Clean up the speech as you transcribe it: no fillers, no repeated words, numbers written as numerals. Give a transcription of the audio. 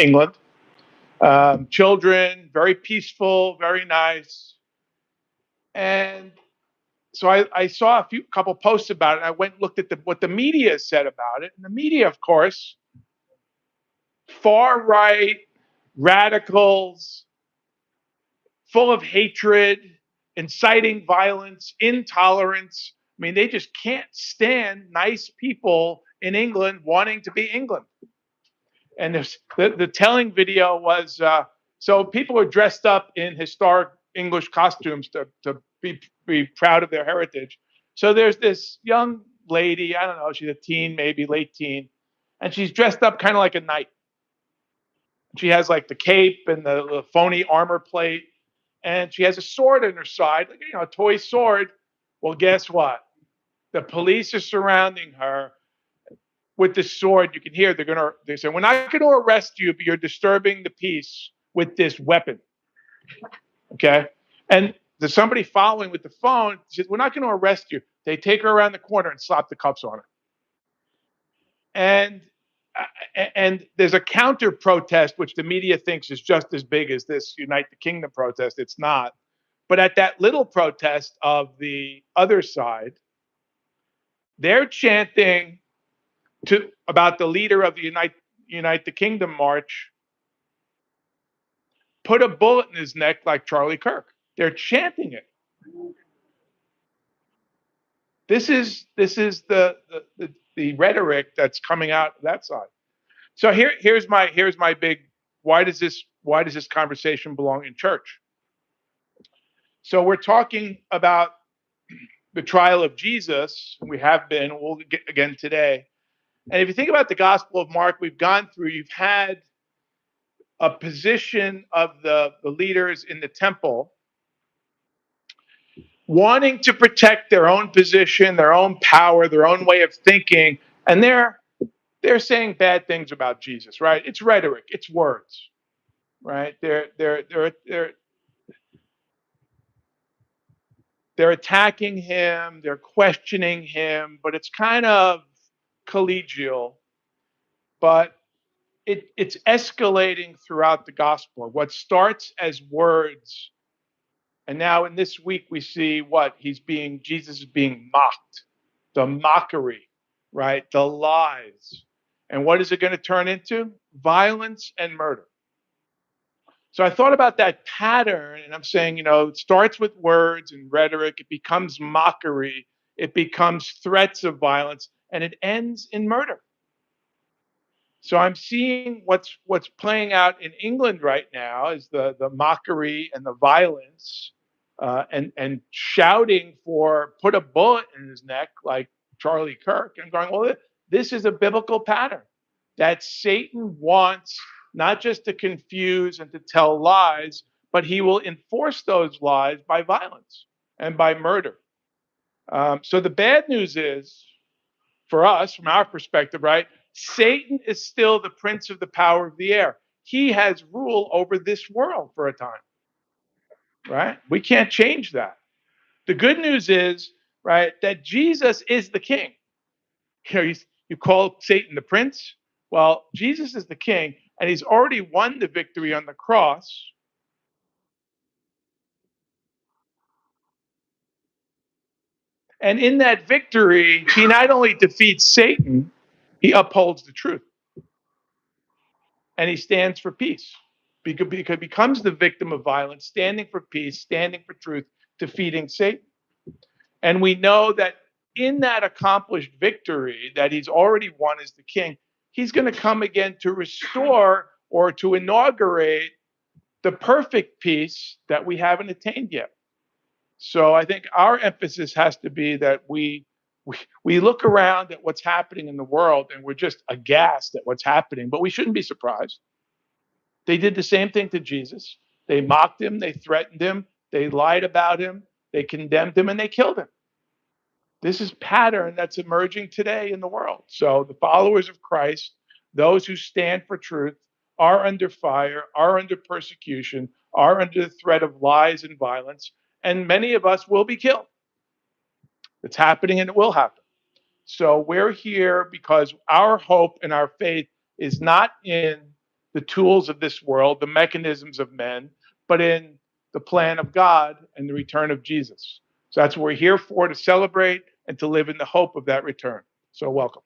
England. Children, very peaceful, very nice. And so I saw couple posts about it. And I went and looked at what the media said about it. And the media, of course, far right, radicals, full of hatred, inciting violence, intolerance. I mean, they just can't stand nice people in England wanting to be England. And the telling video was so people are dressed up in historic English costumes to be proud of their heritage. So there's this young lady, I don't know, she's a teen, maybe late teen, and she's dressed up kind of like a knight. She has like the cape and the phony armor plate, and she has a sword in her side, like, a toy sword. Well, guess what? The police are surrounding her with this sword. You can hear they say, "We're not going to arrest you, but you're disturbing the peace with this weapon." Okay, and there's somebody following with the phone. Says, "We're not going to arrest you." They take her around the corner and slap the cuffs on her. And there's a counter protest, which the media thinks is just as big as this Unite the Kingdom protest. It's not. But at that little protest of the other side, they're chanting about the leader of the Unite the Kingdom march, put a bullet in his neck like Charlie Kirk. They're chanting it. This is the rhetoric that's coming out that side. So here's my big why does this conversation belong in church? So we're talking about the trial of Jesus. We have been. We'll get again today. And if you think about the Gospel of Mark, we've gone through. You've had a position of the leaders in the temple wanting to protect their own position, their own power, their own way of thinking, and they're saying bad things about Jesus, right? It's rhetoric, it's words, right? They're attacking him, they're questioning him, but it's kind of collegial. But it's escalating throughout the gospel. What starts as words, and now in this week we see Jesus is being mocked, the mockery, right? The lies. And what is it going to turn into? Violence and murder. So I thought about that pattern, and I'm saying, it starts with words and rhetoric, it becomes mockery, it becomes threats of violence, and it ends in murder. So I'm seeing what's playing out in England right now is the mockery and the violence, and shouting for put a bullet in his neck like Charlie Kirk, and going, well, this is a biblical pattern that Satan wants not just to confuse and to tell lies, but he will enforce those lies by violence and by murder. So the bad news is, for us, from our perspective, right, Satan is still the prince of the power of the air. He has rule over this world for a time, right? We can't change that. The good news is, right, that Jesus is the king. You call Satan the prince. Well, Jesus is the king, and he's already won the victory on the cross. And in that victory, he not only defeats Satan, he upholds the truth. And he stands for peace. Because he becomes the victim of violence, standing for peace, standing for truth, defeating Satan. And we know that in that accomplished victory that he's already won as the king, he's going to come again to restore or to inaugurate the perfect peace that we haven't attained yet. So I think our emphasis has to be that we look around at what's happening in the world and we're just aghast at what's happening, but we shouldn't be surprised. They did the same thing to Jesus. They mocked him, they threatened him, they lied about him, they condemned him, and they killed him. This is pattern that's emerging today in the world. So the followers of Christ, those who stand for truth, are under fire, are under persecution, are under the threat of lies and violence, and many of us will be killed. It's happening and it will happen. So we're here because our hope and our faith is not in the tools of this world, the mechanisms of men, but in the plan of God and the return of Jesus. So that's what we're here for, to celebrate and to live in the hope of that return. So welcome.